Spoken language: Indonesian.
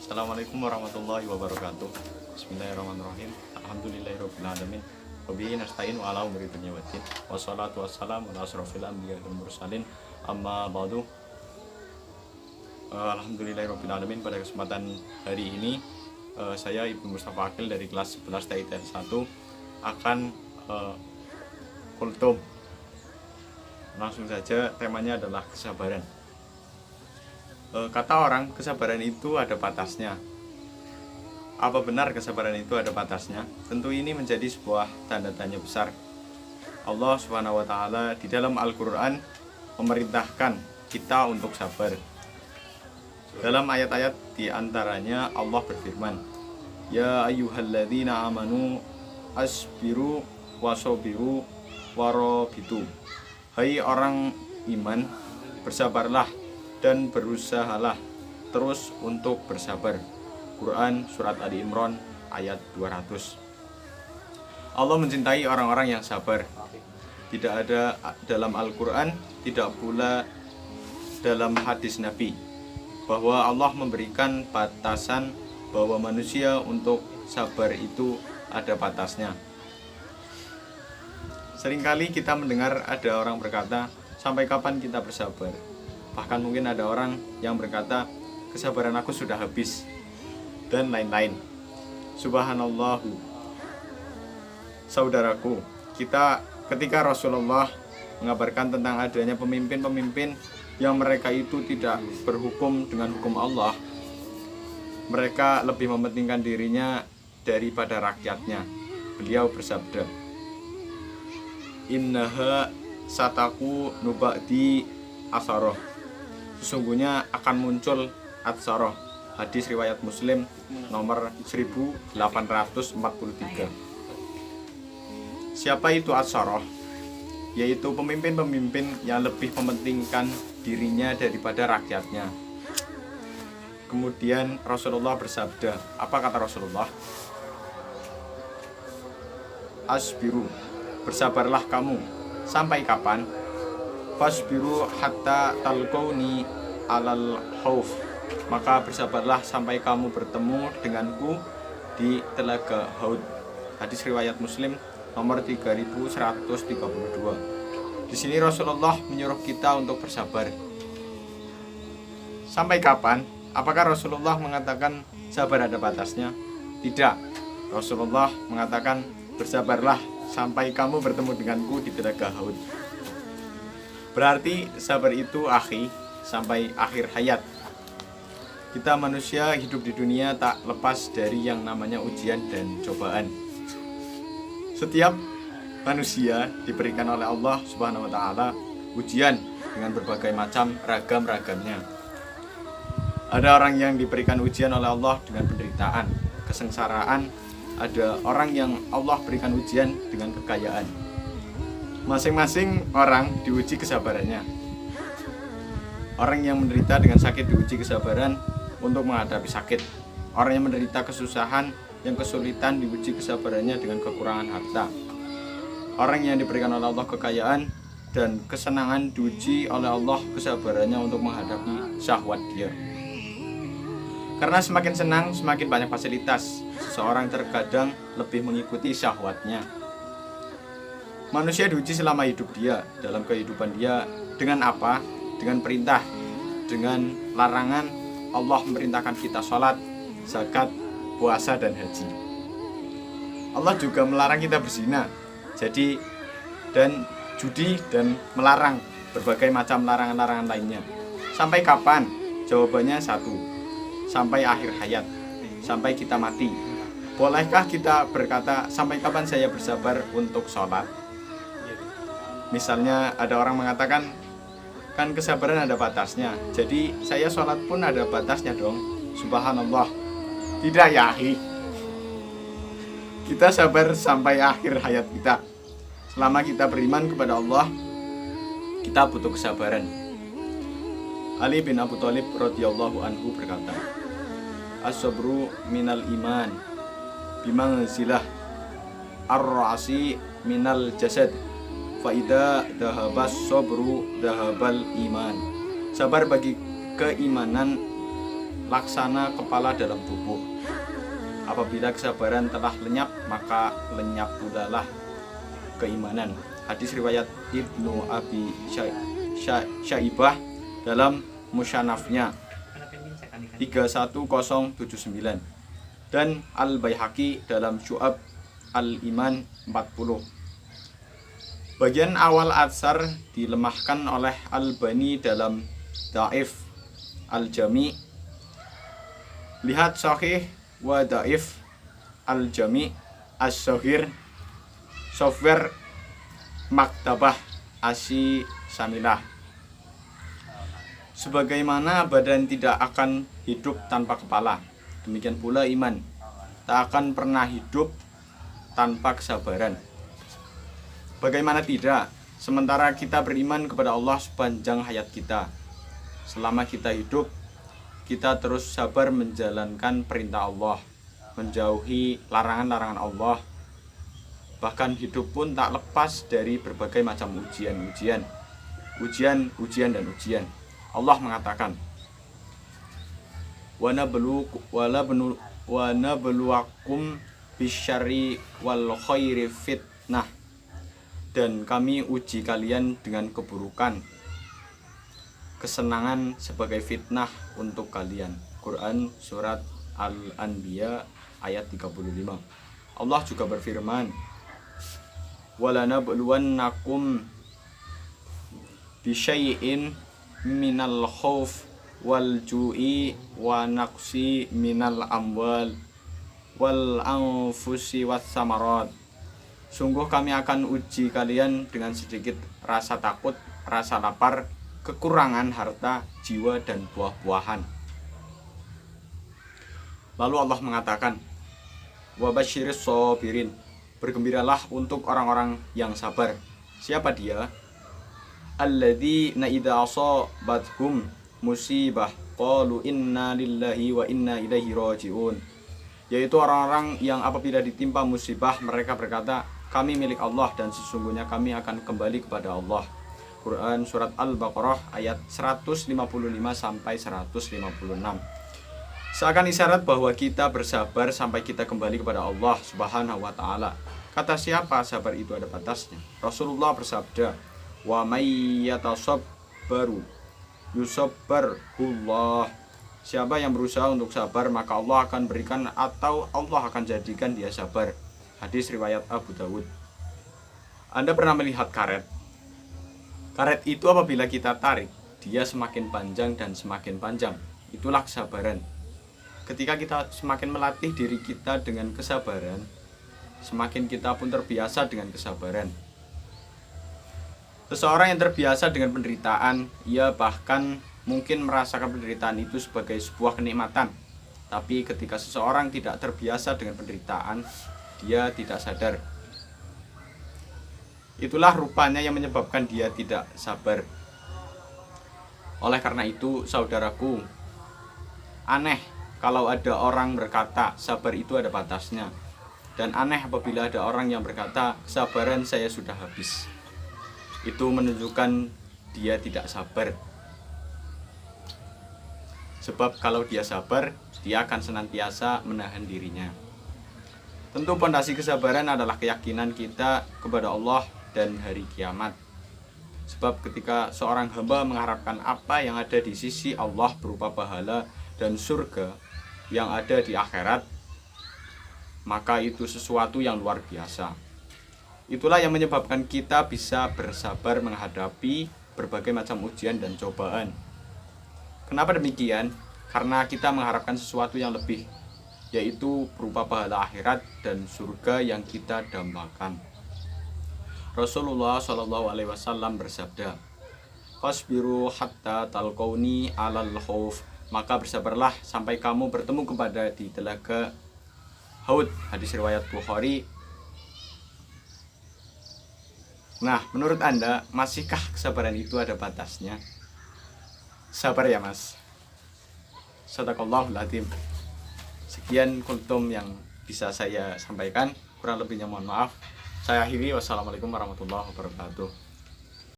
Assalamualaikum warahmatullahi wabarakatuh. Bismillahirrahmanirrahim. Alhamdulillahirabbil alamin. Wa bihi nasta'in wa ala umuri dunya waddin. Wassalatu wassalamu ala asrofil anbiya'i wal mursalin. Amma ba'du. Alhamdulillahirabbil alamin. Pada kesempatan hari ini saya Ibnu Mustafa Akil dari kelas 11 TITN 1 akan kultum. Langsung saja, temanya adalah kesabaran. Kata orang, kesabaran itu ada batasnya. Apa benar kesabaran itu ada batasnya? Tentu ini menjadi sebuah tanda tanya besar. Allah SWT di dalam Al-Quran memerintahkan kita untuk sabar. Dalam ayat-ayat diantaranya Allah berfirman, Ya ayyuhalladzina amanu asbiru wasobiru warobitu. Hai orang iman, bersabarlah dan berusahalah terus untuk bersabar. Quran Surat Ali Imran ayat 200. Allah mencintai orang-orang yang sabar. Tidak ada dalam Al-Quran, tidak pula dalam hadis Nabi, bahwa Allah memberikan batasan bahwa manusia untuk sabar itu ada batasnya. Seringkali kita mendengar ada orang berkata, sampai kapan kita bersabar? Bahkan mungkin ada orang yang berkata, kesabaran aku sudah habis, dan lain-lain. Subhanallahu. Saudaraku, ketika Rasulullah mengabarkan tentang adanya pemimpin-pemimpin yang mereka itu tidak berhukum dengan hukum Allah, mereka lebih mementingkan dirinya daripada rakyatnya. Beliau bersabda, Innaha sataku nuba'di asaroh. Sesungguhnya akan muncul atsaroh. Hadis riwayat Muslim nomor 1843. Siapa itu atsaroh? Yaitu pemimpin-pemimpin yang lebih mementingkan dirinya daripada rakyatnya. Kemudian Rasulullah bersabda, apa kata Rasulullah? Asbiru, bersabarlah kamu. Sampai kapan? Fasbiru hatta talqauni alal hauf. Maka bersabarlah sampai kamu bertemu denganku di telaga Haud. Hadis riwayat Muslim nomor 3132. Di sini Rasulullah menyuruh kita untuk bersabar. Sampai kapan? Apakah Rasulullah mengatakan sabar ada batasnya? Tidak. Rasulullah mengatakan bersabarlah sampai kamu bertemu denganku di telaga Haud. Berarti sabar itu sampai akhir hayat. Kita manusia hidup di dunia tak lepas dari yang namanya ujian dan cobaan. Setiap manusia diberikan oleh Allah Subhanahu wa taala ujian dengan berbagai macam ragam-ragamnya. Ada orang yang diberikan ujian oleh Allah dengan penderitaan, kesengsaraan. Ada orang yang Allah berikan ujian dengan kekayaan. Masing-masing orang diuji kesabarannya. Orang yang menderita dengan sakit diuji kesabaran untuk menghadapi sakit. Orang yang menderita kesusahan, yang kesulitan diuji kesabarannya dengan kekurangan harta. Orang yang diberikan oleh Allah kekayaan dan kesenangan diuji oleh Allah kesabarannya untuk menghadapi syahwat dia. Karena semakin senang, semakin banyak fasilitas. Seseorang terkadang lebih mengikuti syahwatnya. Manusia diuji selama hidup dia. Dalam kehidupan dia dengan apa? Dengan perintah, dengan larangan. Allah memerintahkan kita sholat, zakat, puasa, dan haji. Allah juga melarang kita berzina, dan judi, dan melarang berbagai macam larangan-larangan lainnya. Sampai kapan? Jawabannya satu, sampai akhir hayat, sampai kita mati. Bolehkah kita berkata, sampai kapan saya bersabar untuk sholat? Misalnya ada orang mengatakan, kan kesabaran ada batasnya, jadi saya sholat pun ada batasnya dong. Subhanallah. Tidak ya akhi. Kita sabar sampai akhir hayat kita. Selama kita beriman kepada Allah, kita butuh kesabaran. Ali bin Abu Thalib radhiyallahu anhu berkata, As-sabru minal iman bimangzilah ar-ra'si minal jasad. fa idza dhahabas sabru dhahabal iman. Sabar bagi keimanan laksana kepala dalam tubuh. Apabila kesabaran telah lenyap, maka lenyap pulalah keimanan. Hadis riwayat Ibnu Abi Syaibah dalam Musyanafnya 31079 dan Al-Baihaqi dalam Syu'ab Al-Iman 40. Bagian awal atsar dilemahkan oleh Al-Bani dalam Dhaif Al-Jami. Lihat Sahih wa Dhaif Al-Jami As-Sahir Software Maktabah Asy Samilah. Sebagaimana badan tidak akan hidup tanpa kepala, demikian pula iman tak akan pernah hidup tanpa kesabaran. Bagaimana tidak, sementara kita beriman kepada Allah sepanjang hayat kita. Selama kita hidup, kita terus sabar menjalankan perintah Allah, menjauhi larangan-larangan Allah. Bahkan hidup pun tak lepas dari berbagai macam ujian, dan ujian. Allah mengatakan, wa nabluwakum bisyarri wal khairi fitnah. Dan kami uji kalian dengan keburukan, kesenangan sebagai fitnah untuk kalian. Quran surat Al-Anbiya ayat 35. Allah juga berfirman, walanabluwannakum bisyai'in minal khauf wal ju'i wa naqsi minal amwal wal anfusi was samarat. Sungguh kami akan uji kalian dengan sedikit rasa takut, rasa lapar, kekurangan harta, jiwa, dan buah-buahan. Lalu Allah mengatakan, wabasyiris sabirin, bergembiralah untuk orang-orang yang sabar. Siapa dia? Alladzina idza asabathum musibah qalu inna lillahi wa inna ilaihi rajiun. Yaitu orang-orang yang apabila ditimpa musibah mereka berkata, kami milik Allah dan sesungguhnya kami akan kembali kepada Allah. Quran surat Al-Baqarah ayat 155 sampai 156. Seakan isyarat bahwa kita bersabar sampai kita kembali kepada Allah Subhanahu wa taala. Kata siapa sabar itu ada batasnya. Rasulullah bersabda, wa may yatasabbaru yusabbarhullah. Siapa yang berusaha untuk sabar maka Allah akan berikan atau Allah akan jadikan dia sabar. Hadis riwayat Abu Dawud. Anda pernah melihat karet? Karet itu apabila kita tarik, dia semakin panjang dan semakin panjang. Itulah kesabaran. Ketika kita semakin melatih diri kita dengan kesabaran, semakin kita pun terbiasa dengan kesabaran. Seseorang yang terbiasa dengan penderitaan, ia bahkan mungkin merasakan penderitaan itu sebagai sebuah kenikmatan. Tapi ketika seseorang tidak terbiasa dengan penderitaan, dia tidak sadar. Itulah rupanya yang menyebabkan dia tidak sabar. Oleh karena itu, saudaraku, aneh kalau ada orang berkata sabar itu ada batasnya. Dan aneh apabila ada orang yang berkata kesabaran saya sudah habis. Itu menunjukkan dia tidak sabar. Sebab kalau dia sabar, dia akan senantiasa menahan dirinya. Tentu pondasi kesabaran adalah keyakinan kita kepada Allah dan hari kiamat. Sebab ketika seorang hamba mengharapkan apa yang ada di sisi Allah berupa pahala dan surga yang ada di akhirat, maka itu sesuatu yang luar biasa. Itulah yang menyebabkan kita bisa bersabar menghadapi berbagai macam ujian dan cobaan. Kenapa demikian? Karena kita mengharapkan sesuatu yang lebih, yaitu berupa pahala akhirat dan surga yang kita dambakan. Rasulullah SAW bersabda, "Fasbiru hatta talqauni 'alal khauf." Maka bersabarlah sampai kamu bertemu kepada di telaga Haud. Hadis riwayat Bukhari. Nah, menurut Anda, masihkah kesabaran itu ada batasnya? Sabar ya, Mas. Shadaqallahul adzim. Sekian kultum yang bisa saya sampaikan, kurang lebihnya mohon maaf. Saya akhiri, wassalamualaikum warahmatullahi wabarakatuh.